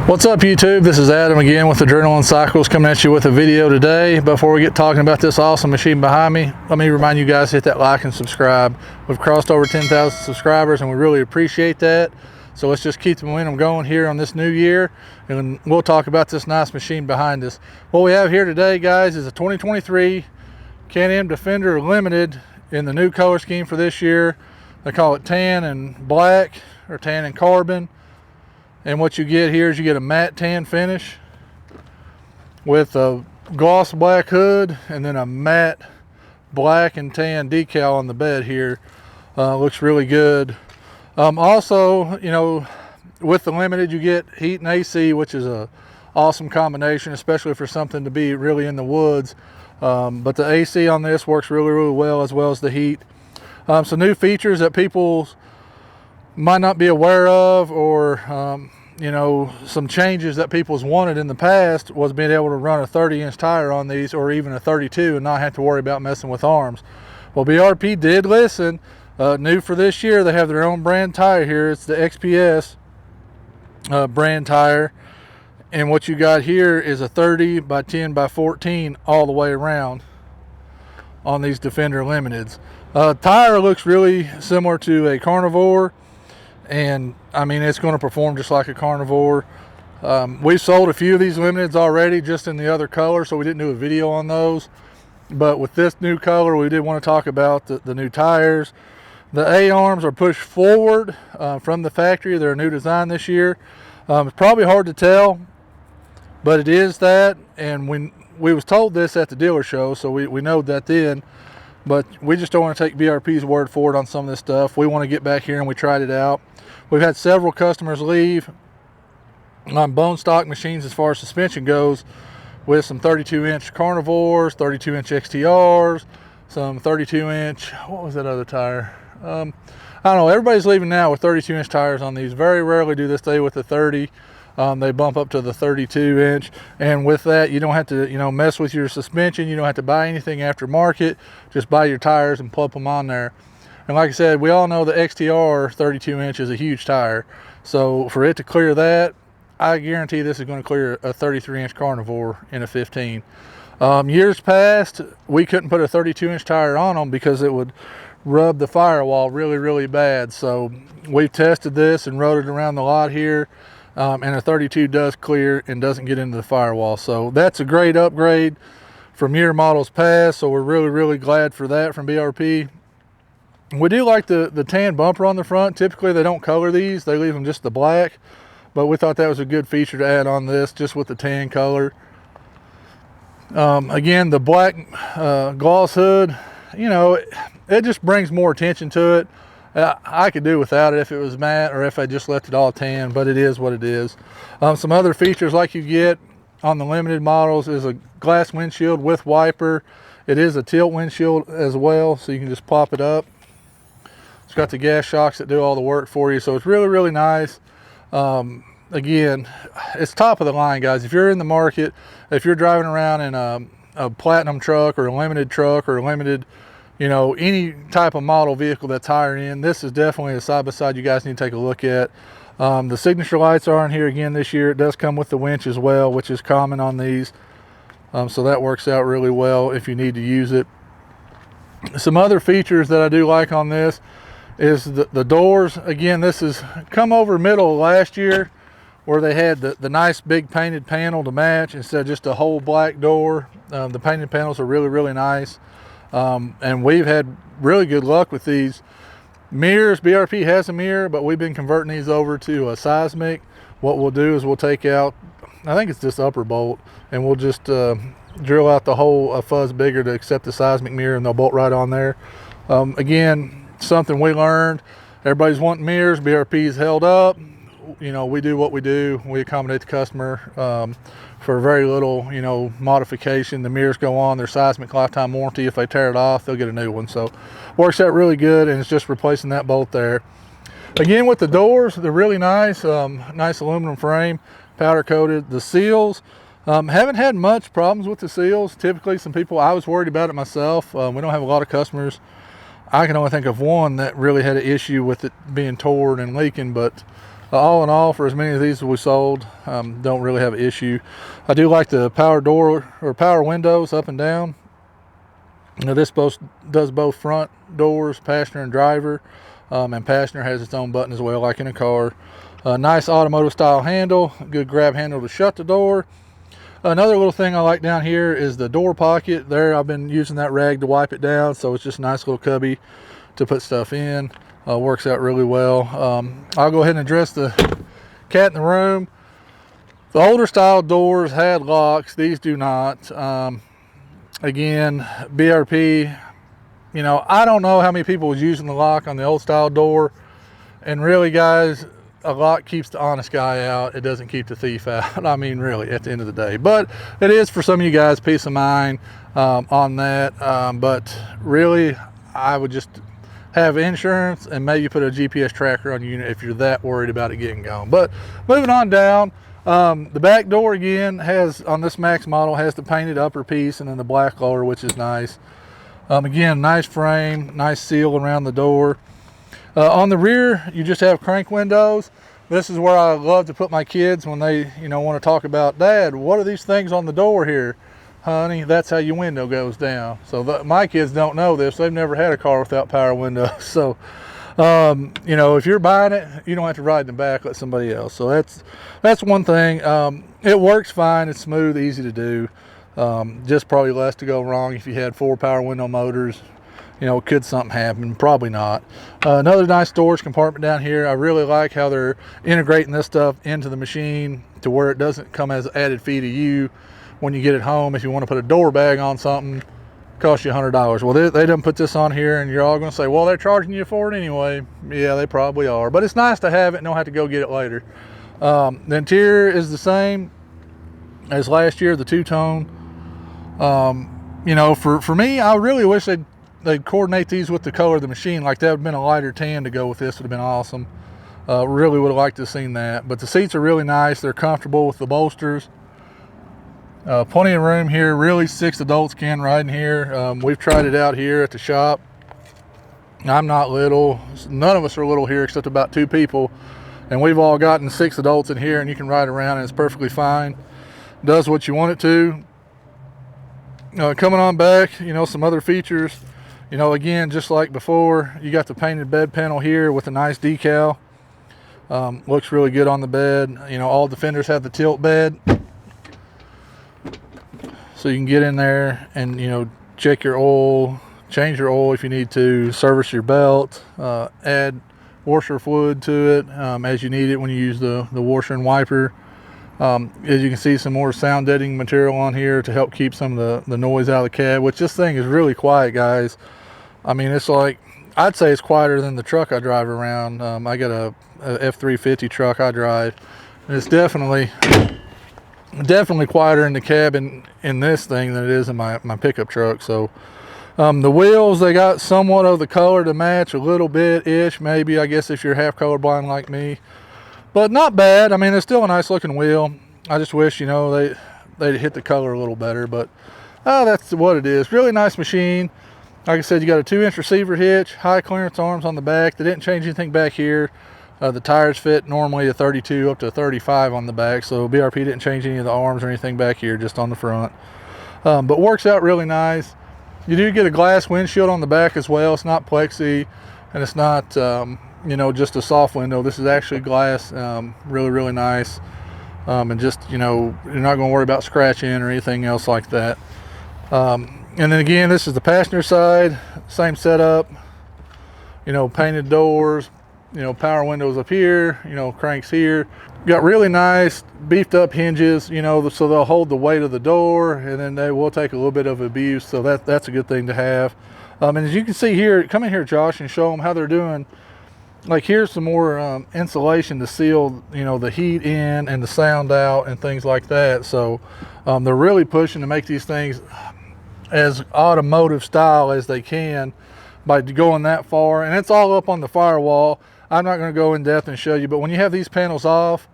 What's up YouTube? This is Adam again with Adrenaline Cycles coming at you with a video today. Before we get talking about this awesome machine behind me, let me remind you guys to hit that like and subscribe. We've crossed over 10,000 subscribers and we really appreciate that. So let's just keep the momentum going here on this new year and we'll talk about this nice machine behind us. What we have here today, guys, is a 2023 Can-Am Defender Limited in the new color scheme for this year. They call it tan and black or tan and carbon. And what you get here is you get a matte tan finish with a gloss black hood and then a matte black and tan decal on the bed here. Looks really good. Also, you know, with the Limited you get heat and AC, which is a awesome combination, especially for something to be really in the woods. But the AC on this works really well as the heat. Some new features that people might not be aware of, or you know, some changes that people's wanted in the past was being able to run a 30-inch tire on these, or even a 32, and not have to worry about messing with arms. Well, BRP did listen. New for this year, they have their own brand tire here. It's the XPS brand tire, and what you got here is a 30 by 10 by 14 all the way around on these Defender Limiteds. Tire looks really similar to a Carnivore, and I mean, it's going to perform just like a Carnivore. We've sold a few of these Limiteds already, just in the other color, so we didn't do a video on those. But with this new color, we did want to talk about the new tires. The A-arms are pushed forward from the factory. They're a new design this year. It's probably hard to tell, but it is that, and we was told this at the dealer show, so we know that then. But we just don't want to take BRP's word for it on some of this stuff. We want to get back here and we tried it out. We've had several customers leave on bone stock machines as far as suspension goes, with some 32-inch Carnivores, 32-inch XTRs, some 32-inch, what was that other tire? I don't know, everybody's leaving now with 32-inch tires on these. Very rarely do they stay with the 30. They bump up to the 32-inch, and with that, you don't have to, you know, mess with your suspension. You don't have to buy anything aftermarket. Just buy your tires and plug them on there. And like I said, we all know the XTR 32-inch is a huge tire. So for it to clear that, I guarantee this is going to clear a 33-inch Carnivore in a 15. Years past, we couldn't put a 32-inch tire on them because it would rub the firewall really bad. So we've tested this and rode it around the lot here. And a 32 does clear and doesn't get into the firewall. So that's a great upgrade from year models past. So we're really glad for that from BRP. We do like the tan bumper on the front. Typically they don't color these. They leave them just the black. But we thought that was a good feature to add on this, just with the tan color. Again, the black gloss hood, you know, it just brings more attention to it. I could do without it if it was matte or if I just left it all tan, but it is what it is. Some other features like you get on the Limited models is a glass windshield with wiper. It is a tilt windshield as well, so you can just pop it up. It's got the gas shocks that do all the work for you, so it's really nice. Again, it's top of the line, guys. If you're in the market, if you're driving around in a Platinum truck or a Limited truck or a Limited, you know, any type of model vehicle that's higher end, this is definitely a side-by-side you guys need to take a look at. The signature lights are in here again this year. It does come with the winch as well, which is common on these. So that works out really well if you need to use it. Some other features that I do like on this is the doors. Again, this has come over middle of last year, where they had the nice big painted panel to match instead of just a whole black door. The painted panels are really nice. And we've had really good luck with these mirrors. BRP has a mirror, but we've been converting these over to a seismic. What we'll do is we'll take out, I think it's this upper bolt, and we'll just drill out the hole a fuzz bigger to accept the seismic mirror, and they'll bolt right on there. Again, something we learned. Everybody's wanting mirrors. BRP's held up. You know, we do what we do. We accommodate the customer for very little, you know, modification. The mirrors go on. Their seismic lifetime warranty. If they tear it off, they'll get a new one. So works out really good, and it's just replacing that bolt there. Again, with the doors, they're really nice. Nice aluminum frame, powder coated. The seals, haven't had much problems with the seals. Typically, some people, I was worried about it myself. We don't have a lot of customers. I can only think of one that really had an issue with it being torn and leaking, but All in all, for as many of these as we sold, don't really have an issue. I do like the power door or power windows up and down. This does both front doors, passenger and driver, and passenger has its own button as well, like in a car. Nice automotive style handle, good grab handle to shut the door. Another little thing I like down here is the door pocket. There, I've been using that rag to wipe it down, so it's just a nice little cubby to put stuff in. Works out really well. I'll go ahead and address the cat in the room. The older style doors had locks. These do not. Again, BRP, I don't know how many people was using the lock on the old style door. And really, guys, a lock keeps the honest guy out. It doesn't keep the thief out. I mean, really, at the end of the day. But it is, for some of you guys, peace of mind on that. But really, I would just have insurance and maybe put a GPS tracker on your unit if you're that worried about it getting gone. But moving on down, the back door again has, on this Max model, has the painted upper piece and then the black lower, which is nice. Again, nice frame, nice seal around the door. On the rear, you just have crank windows. This is where I love to put my kids when they, want to talk about, Dad, what are these things on the door here? Honey, that's how your window goes down. So my kids don't know this. They've never had a car without power windows. So, if you're buying it, you don't have to ride in the back, let somebody else. So that's one thing. It works fine. It's smooth, easy to do. Just probably less to go wrong if you had 4 power window motors. Could something happen? Probably not. Another nice storage compartment down here. I really like how they're integrating this stuff into the machine to where it doesn't come as added fee to you when you get it home. If you want to put a door bag on something, it costs you $100. Well, they didn't put this on here, and you're all going to say, well, they're charging you for it anyway. Yeah, they probably are. But it's nice to have it and don't have to go get it later. The interior is the same as last year, the two-tone. For me, I really wish they'd coordinate these with the color of the machine. Like, that would have been a lighter tan to go with this. Would have been awesome. Really would have liked to have seen that. But the seats are really nice. They're comfortable with the bolsters. Plenty of room here. Really, 6 adults can ride in here. We've tried it out here at the shop. I'm not little. None of us are little here except about 2 people. And we've all gotten 6 adults in here, and you can ride around and it's perfectly fine. Does what you want it to. Coming on back, some other features. Again, just like before, you got the painted bed panel here with a nice decal. Looks really good on the bed. All the fenders have the tilt bed. So you can get in there and, check your oil, change your oil if you need to, service your belt, add washer fluid to it as you need it when you use the washer and wiper. As you can see, some more sound deadening material on here to help keep some of the noise out of the cab, which this thing is really quiet, guys. I mean, it's like, I'd say it's quieter than the truck I drive around. I got a F350 truck I drive, and it's definitely quieter in the cabin in this thing than it is in my pickup truck. So the wheels, they got somewhat of the color to match a little bit ish, maybe, I guess, if you're half colorblind like me, but not bad. I mean, it's still a nice looking wheel. I just wish, they'd hit the color a little better, but that's what it is. Really nice machine. Like I said, you got a 2-inch receiver hitch, high clearance arms on the back. They didn't change anything back here. The tires fit normally a 32 up to a 35 on the back, so BRP didn't change any of the arms or anything back here, just on the front. But works out really nice. You do get a glass windshield on the back as well. It's not plexi, and it's not just a soft window. This is actually glass. Really, really nice. And just, you're not going to worry about scratching or anything else like that. And then again, this is the passenger side, same setup, painted doors, power windows up here, cranks here. Got really nice beefed up hinges, so they'll hold the weight of the door, and then they will take a little bit of abuse. So that's a good thing to have. And as you can see here, come in here, Josh, and show them how they're doing. Like, here's some more insulation to seal, the heat in and the sound out and things like that. So they're really pushing to make these things as automotive style as they can by going that far. And it's all up on the firewall. I'm not going to go in depth and show you, but when you have these panels off,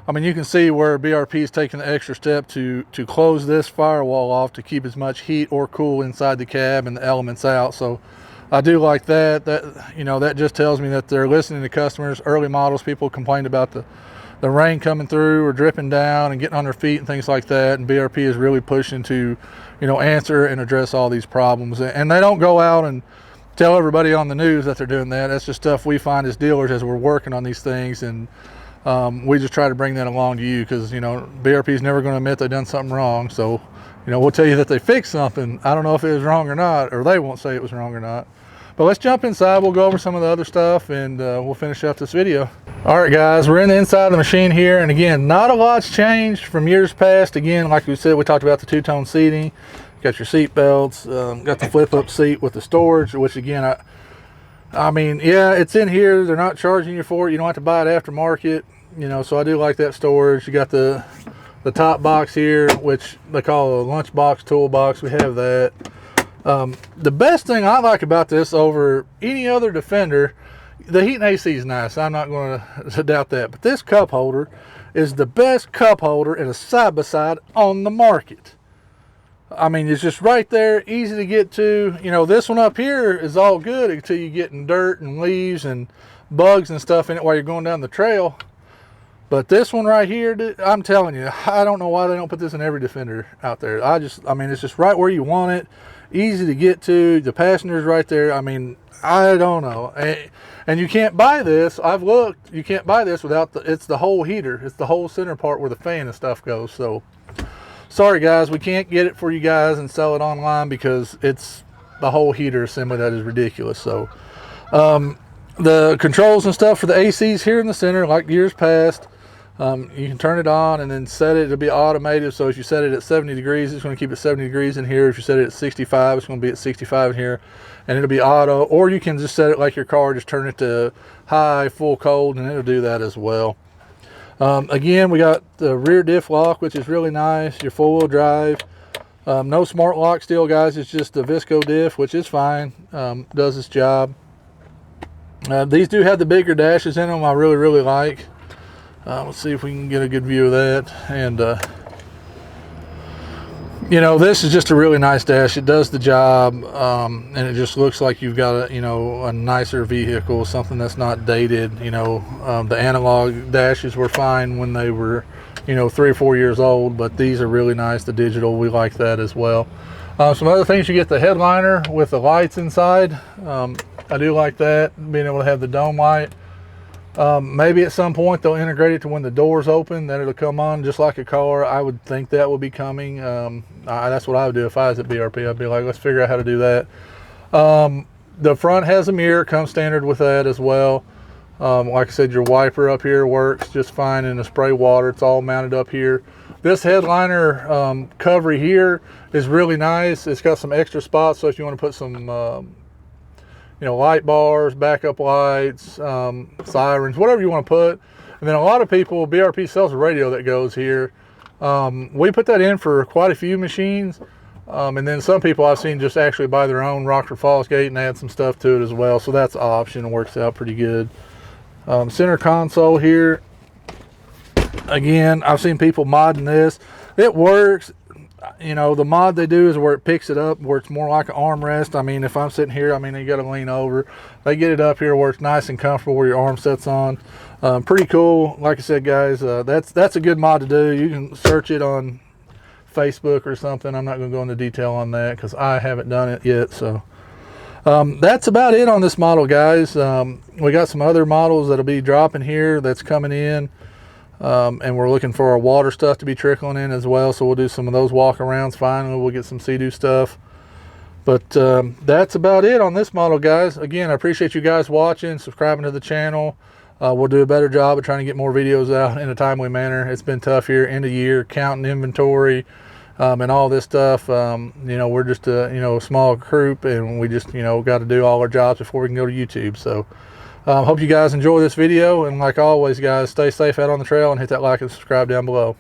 I mean, you can see where BRP is taking the extra step to close this firewall off to keep as much heat or cool inside the cab and the elements out. So I do like that. That just tells me that they're listening to customers. Early models, people complained about the rain coming through or dripping down and getting on their feet and things like that. And BRP is really pushing to, answer and address all these problems. And they don't go out and tell everybody on the news that they're doing that. That's just stuff we find as dealers as we're working on these things. And we just try to bring that along to you because, BRP is never going to admit they've done something wrong. So, we'll tell you that they fixed something. I don't know if it was wrong or not, or they won't say it was wrong or not. But let's jump inside. We'll go over some of the other stuff and we'll finish up this video. All right, guys, we're in the inside of the machine here. And again, not a lot's changed from years past. Again, like we said, we talked about the two-tone seating. Got your seat belts, got the flip-up seat with the storage, which again, I mean, yeah, it's in here. They're not charging you for it. You don't have to buy it aftermarket, so I do like that storage. You got the top box here, which they call a lunchbox toolbox. We have that. The best thing I like about this over any other Defender, the heat and AC is nice. I'm not going to doubt that. But this cup holder is the best cup holder in a side-by-side on the market. I mean, it's just right there, easy to get to. This one up here is all good until you get in dirt and leaves and bugs and stuff in it while you're going down the trail. But this one right here, I'm telling you, I don't know why they don't put this in every Defender out there. I mean, it's just right where you want it. Easy to get to. The passenger's right there. I mean, I don't know. And you can't buy this. I've looked. You can't buy this without it's the whole heater. It's the whole center part where the fan and stuff goes. So, sorry guys, we can't get it for you guys and sell it online because it's the whole heater assembly that is ridiculous. So, the controls and stuff for the ACs here in the center, like years past. You can turn it on and then set it to be automated. So if you set it at 70 degrees, it's going to keep it 70 degrees in here. If you set it at 65, it's going to be at 65 in here, and it'll be auto. Or you can just set it like your car, just turn it to high, full cold, and it'll do that as well. Again, we got the rear diff lock, which is really nice. Your four-wheel drive. No smart lock still, guys. It's just the Visco diff, which is fine. Does its job. These do have the bigger dashes in them. I really, really like. Let's see if we can get a good view of that. And this is just a really nice dash. It does the job, and it just looks like you've got a nicer vehicle, something that's not dated. The analog dashes were fine when they were 3 or 4 years old, but these are really nice. The digital, we like that as well. Some other things, you get the headliner with the lights inside. I do like that, being able to have the dome light. Maybe at some point they'll integrate it to when the doors open, that it'll come on just like a car. I would think that would be coming. That's what I would do if I was at BRP. I'd be like, let's figure out how to do that. The front has a mirror, comes standard with that as well. Like I said, your wiper up here works just fine in the spray water. It's all mounted up here. This headliner cover here is really nice. It's got some extra spots, so if you want to put some light bars, backup lights, sirens, whatever you want to put. And then a lot of people, BRP sells a radio that goes here. We put that in for quite a few machines. And then some people I've seen just actually buy their own Rockford Falls gate and add some stuff to it as well. So that's an option. It works out pretty good. Center console here. Again, I've seen people modding this. It works. The mod they do is where it picks it up, where it's more like an armrest. I mean, if I'm sitting here, you got to lean over. They get it up here where it's nice and comfortable where your arm sets on. Pretty cool. Like I said, guys, that's a good mod to do. You can search it on Facebook or something. I'm not going to go into detail on that because I haven't done it yet. So that's about it on this model, guys. We got some other models that'll be dropping here that's coming in. And we're looking for our water stuff to be trickling in as well, so we'll do some of those walk-arounds finally. We'll get some Sea-Doo stuff. But that's about it on this model, guys. Again, I appreciate you guys watching, subscribing to the channel. We'll do a better job of trying to get more videos out in a timely manner. It's been tough here, end of year, counting inventory and all this stuff. We're just a small group, and we just got to do all our jobs before we can go to YouTube. So hope you guys enjoy this video, and like always, guys, stay safe out on the trail and hit that like and subscribe down below.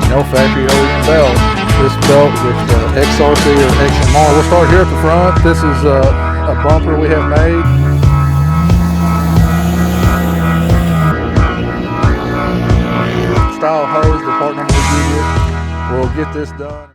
No factory OEM belt. This belt with XRC or XMR. We'll start here at the front. This is a bumper we have made. Style hose, the part number we give you. We'll get this done.